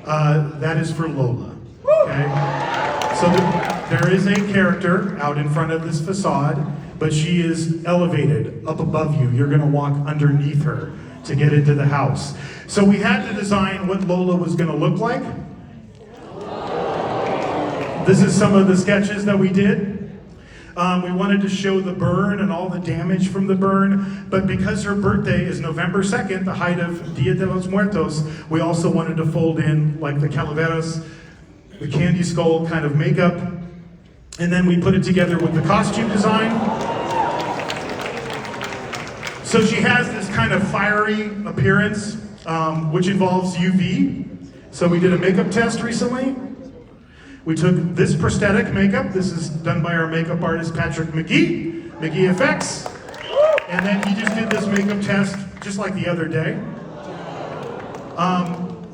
That is for Lola. Okay? So there is a character out in front of this facade, but she is elevated up above you. You're gonna walk underneath her to get into the house. So we had to design what Lola was gonna look like. This is some of the sketches that we did. We wanted to show the burn and all the damage from the burn, but because her birthday is November 2nd, the height of Dia de los Muertos, we also wanted to fold in like the calaveras, the candy skull kind of makeup, and then we put it together with the costume design. So she has this kind of fiery appearance, which involves UV. So we did a makeup test recently. We took this prosthetic makeup. This is done by our makeup artist, Patrick McGee FX. And then he just did this makeup test just like the other day.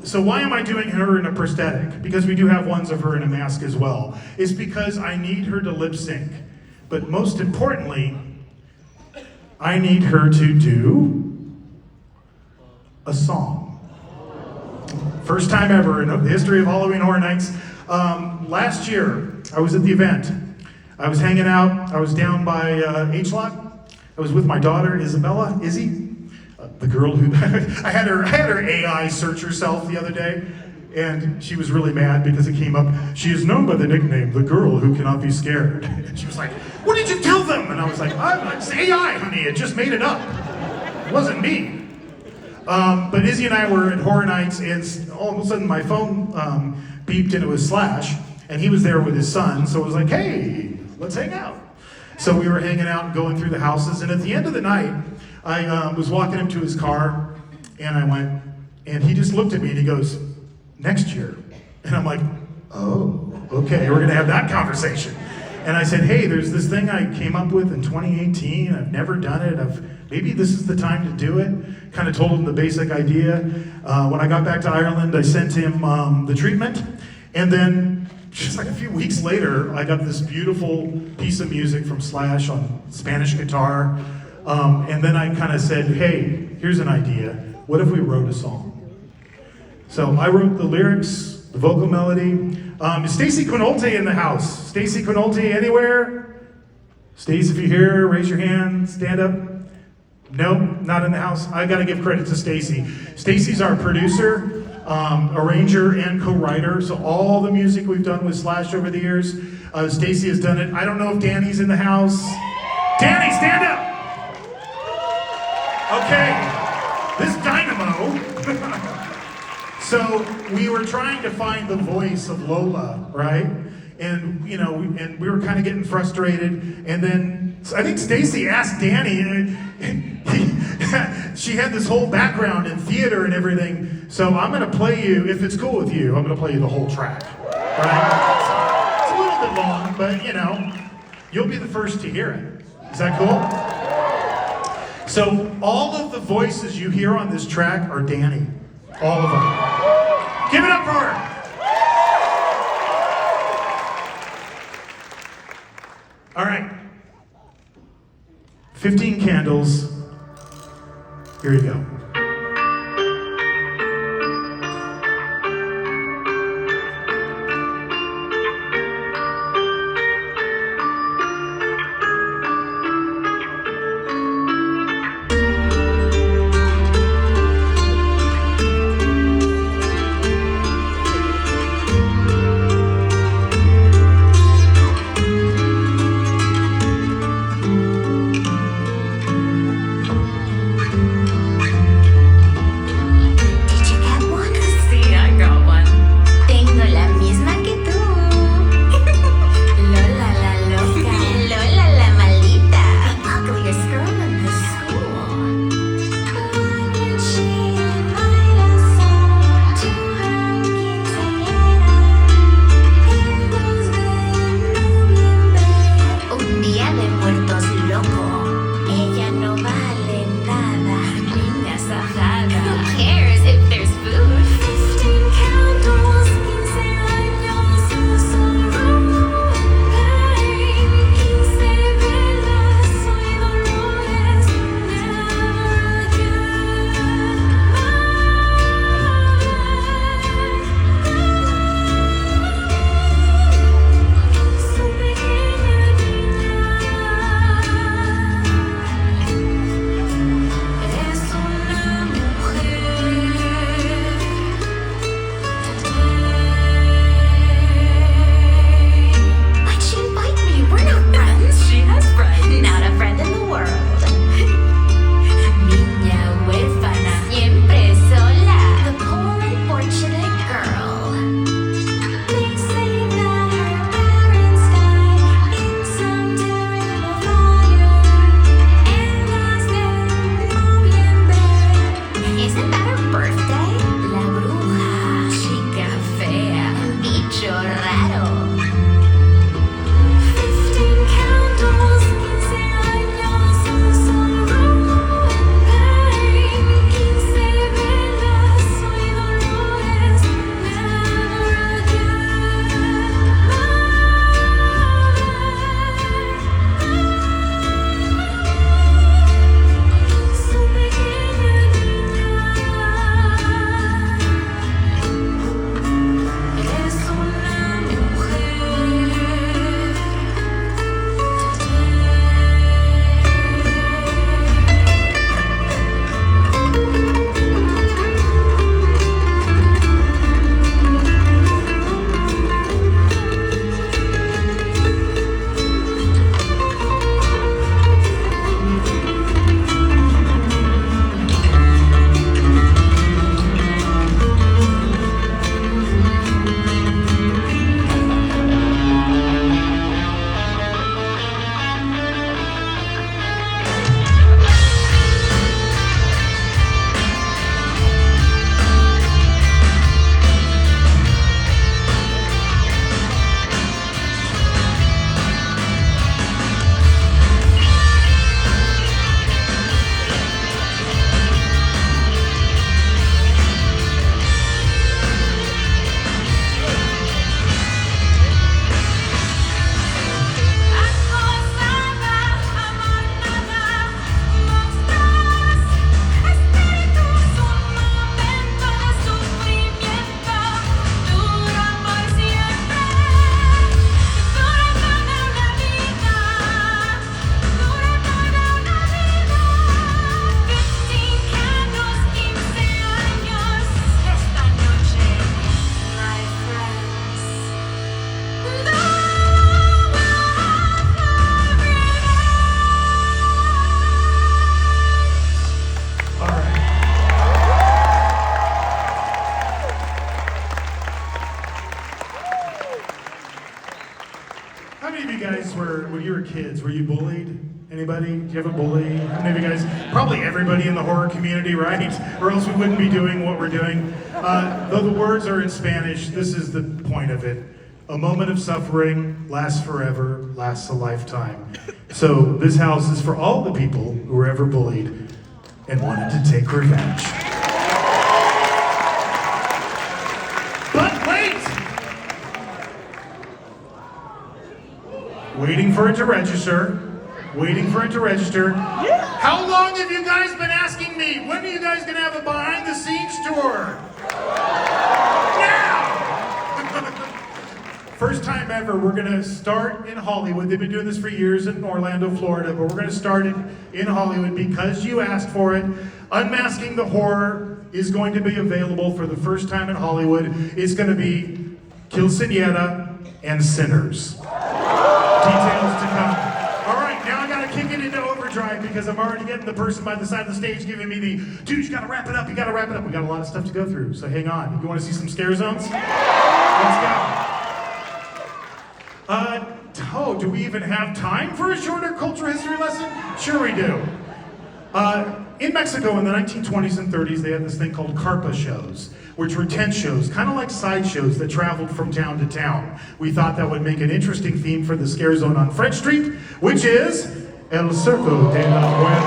So why am I doing her in a prosthetic? Because we do have ones of her in a mask as well. It's because I need her to lip sync. But most importantly, I need her to do a song. First time ever in the history of Halloween Horror Nights. Last year, I was at the event. I was hanging out. I was down by H-Lot. I was with my daughter, Isabella, Izzy, the girl who I had her AI search herself the other day, and she was really mad because it came up. She is known by the nickname, the girl who cannot be scared. And she was like, "What did you tell them?" And I was like, "It's AI, honey. It just made it up. It wasn't me." But Izzy and I were at Horror Nights, and all of a sudden my phone beeped, and it was Slash, and he was there with his son, so it was like, "Hey, let's hang out." So we were hanging out and going through the houses, and at the end of the night, I was walking him to his car, and I went, and he just looked at me and he goes, "Next year." And I'm like, "Oh, okay, we're gonna have that conversation." And I said, "Hey, there's this thing I came up with in 2018, I've never done it, maybe this is the time to do it." Kind of told him the basic idea. When I got back to Ireland, I sent him the treatment, and then just like a few weeks later, I got this beautiful piece of music from Slash on Spanish guitar, and then I kind of said, "Hey, here's an idea. What if we wrote a song?" So I wrote the lyrics, the vocal melody. Is Stacy Quinolte in the house? Stacy Quinolte anywhere? Stace, if you're here, raise your hand, stand up. No, not in the house. I gotta give credit to Stacy. Stacy's our producer, arranger, and co-writer. So all the music we've done with Slash over the years, Stacy has done it. I don't know if Danny's in the house. Danny, stand up! Okay, this dynamo. So we were trying to find the voice of Lola, right? And and we were kind of getting frustrated. And then I think Stacy asked Danny, and she had this whole background in theater and everything. So I'm gonna play you, if it's cool with you, I'm gonna play you the whole track, right? It's a little bit long, but you'll be the first to hear it. Is that cool? So all of the voices you hear on this track are Danny. All of them. Give it up for her. All right. 15 candles. Here you go. kids, were you bullied? Anybody? Do you have a bully? How many of you guys? Probably everybody in the horror community, right? Or else we wouldn't be doing what we're doing. Though the words are in Spanish, this is the point of it. A moment of suffering lasts forever, lasts a lifetime. So this house is for all the people who were ever bullied and wanted to take revenge. But wait! Waiting for it to register. Waiting for it to register. How long have you guys been asking me? When are you guys going to have a behind the scenes tour? Now! First time ever, we're going to start in Hollywood. They've been doing this for years in Orlando, Florida, but we're going to start it in Hollywood because you asked for it. Unmasking the Horror is going to be available for the first time in Hollywood. It's going to be Quinceañera and Sinners. Details to come. All right, now I gotta kick it into overdrive because I'm already getting the person by the side of the stage giving me the, dude, you gotta wrap it up, you gotta wrap it up. We got a lot of stuff to go through, so hang on. You wanna see some scare zones? Let's go. Do we even have time for a shorter cultural history lesson? Sure we do. In Mexico in the 1920s and 30s, they had this thing called carpa shows, which were tent shows, kind of like sideshows that traveled from town to town. We thought that would make an interesting theme for the scare zone on French Street, which is El Circo de la Muerte.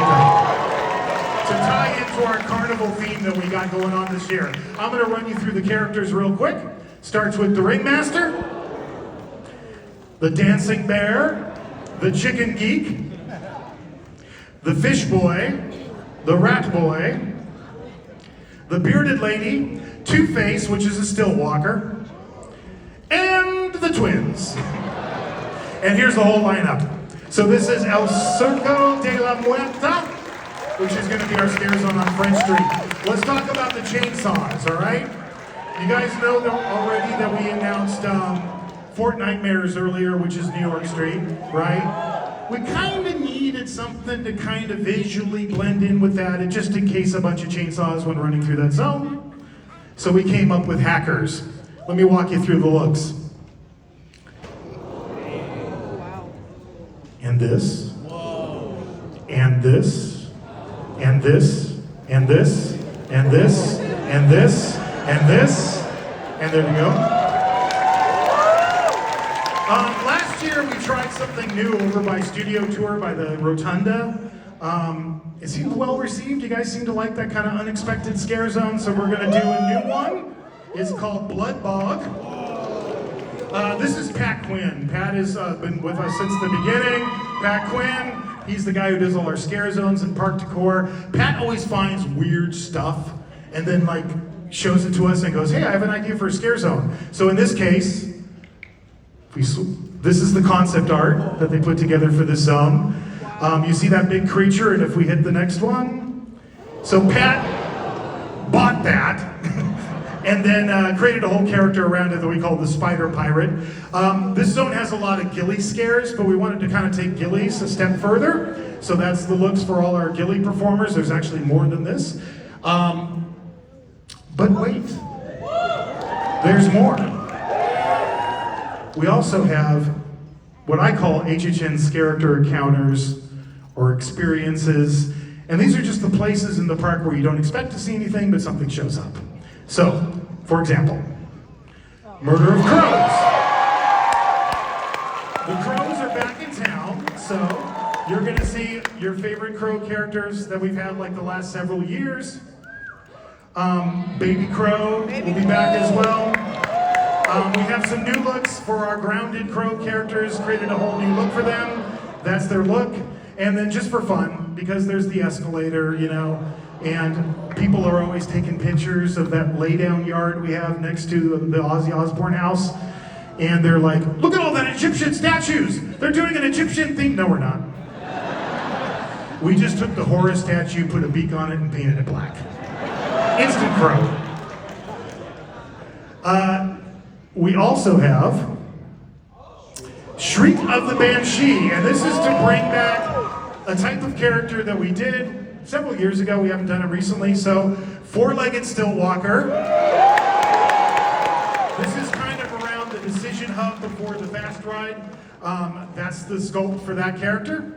To tie into our carnival theme that we got going on this year, I'm going to run you through the characters real quick. Starts with the ringmaster, the dancing bear, the chicken geek, the fish boy, the rat boy, the bearded lady, Two-Face, which is a still walker, and the twins. And here's the whole lineup. So this is El Circo de la Muerta, which is going to be our scare zone on French Street. Let's talk about the chainsaws, all right? You guys know already that we announced Fort Nightmares earlier, which is New York Street, right? We kind of needed something to kind of visually blend in with that, and just in case a bunch of chainsaws went running through that zone. So we came up with hackers. Let me walk you through the looks. And this. And this. And this. And this. And this. And this. And this. And there you go. Last year we tried something new over by Studio Tour by the Rotunda. It seemed well received. You guys seem to like that kind of unexpected scare zone, so we're going to do a new one. It's called Blood Bog. This is Pat Quinn. Pat has been with us since the beginning. Pat Quinn, he's the guy who does all our scare zones and park decor. Pat always finds weird stuff and then like shows it to us and goes, hey, I have an idea for a scare zone. So in this case, this is the concept art that they put together for this zone. You see that big creature, and if we hit the next one. So Pat bought that and then created a whole character around it that we call the Spider Pirate. This zone has a lot of ghillie scares, but we wanted to kind of take ghillies a step further. So that's the looks for all our ghillie performers. There's actually more than this. But wait, there's more. We also have what I call HHN's character encounters or experiences. And these are just the places in the park where you don't expect to see anything, but something shows up. So, for example, Murder of Crows. The crows are back in town, so you're gonna see your favorite crow characters that we've had like the last several years. Baby Crow will be back as well. We have some new looks for our grounded crow characters, created a whole new look for them. That's their look. And then just for fun, because there's the escalator, you know, and people are always taking pictures of that lay-down yard we have next to the Ozzy Osbourne house. And they're like, look at all that Egyptian statues. They're doing an Egyptian thing. No, we're not. We just took the Horus statue, put a beak on it, and painted it black. Instant crow. We also have Shriek of the Banshee, and this is to bring back a type of character that we did several years ago. We haven't done it recently, so four-legged still walker. This is kind of around the decision hub before the fast ride. That's the sculpt for that character. See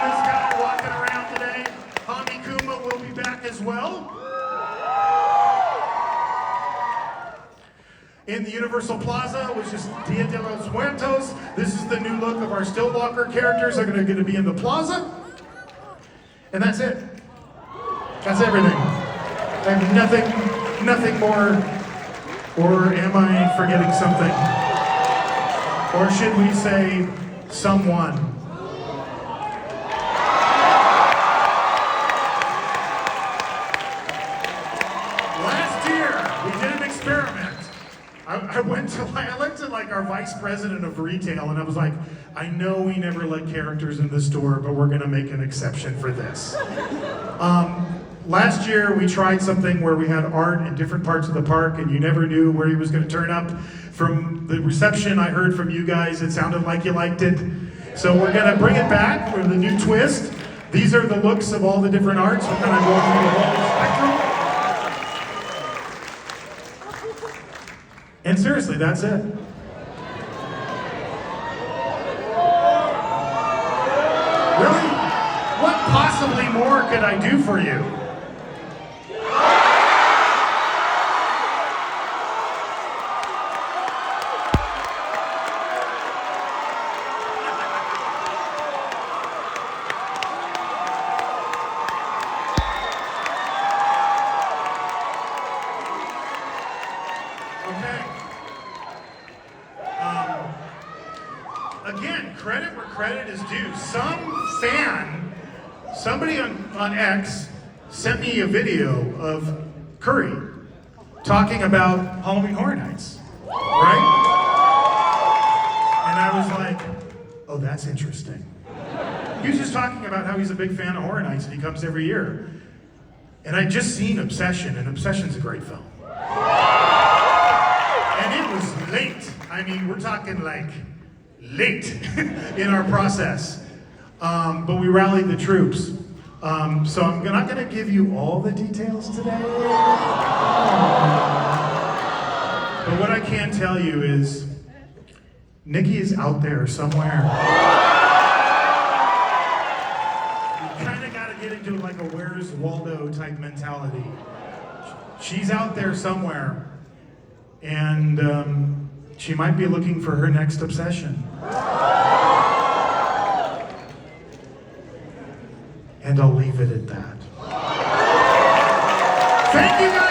this guy walking around today? Hami Kuma will be back as well. In the Universal Plaza, which is Dia de los Muertos. This is the new look of our Stillwalker characters. They're going to be in the plaza. And that's it. That's everything. I have nothing more. Or am I forgetting something? Or should we say someone? Last year, we did an experiment. I looked at like our vice president of retail and I was like, I know we never let characters in the store, but we're gonna make an exception for this. Last year we tried something where we had art in different parts of the park and you never knew where he was gonna turn up. From the reception I heard from you guys, it sounded like you liked it. So we're gonna bring it back with a new twist. These are the looks of all the different arts. We're gonna go through the whole spectrum. And seriously, that's it. Really? What possibly more could I do for you? Okay. Again, credit where credit is due. Somebody on X sent me a video of Curry talking about Halloween Horror Nights, right? And I was like, oh, that's interesting. He was just talking about how he's a big fan of Horror Nights and he comes every year. And I'd just seen Obsession, and Obsession's a great film. And it was late. I mean, we're talking like late in our process. But we rallied the troops. So I'm not going to give you all the details today. But what I can tell you is Nikki is out there somewhere. You kind of got to get into like a Where's Waldo type mentality. She's out there somewhere. And she might be looking for her next obsession. And I'll leave it at that. Thank you guys.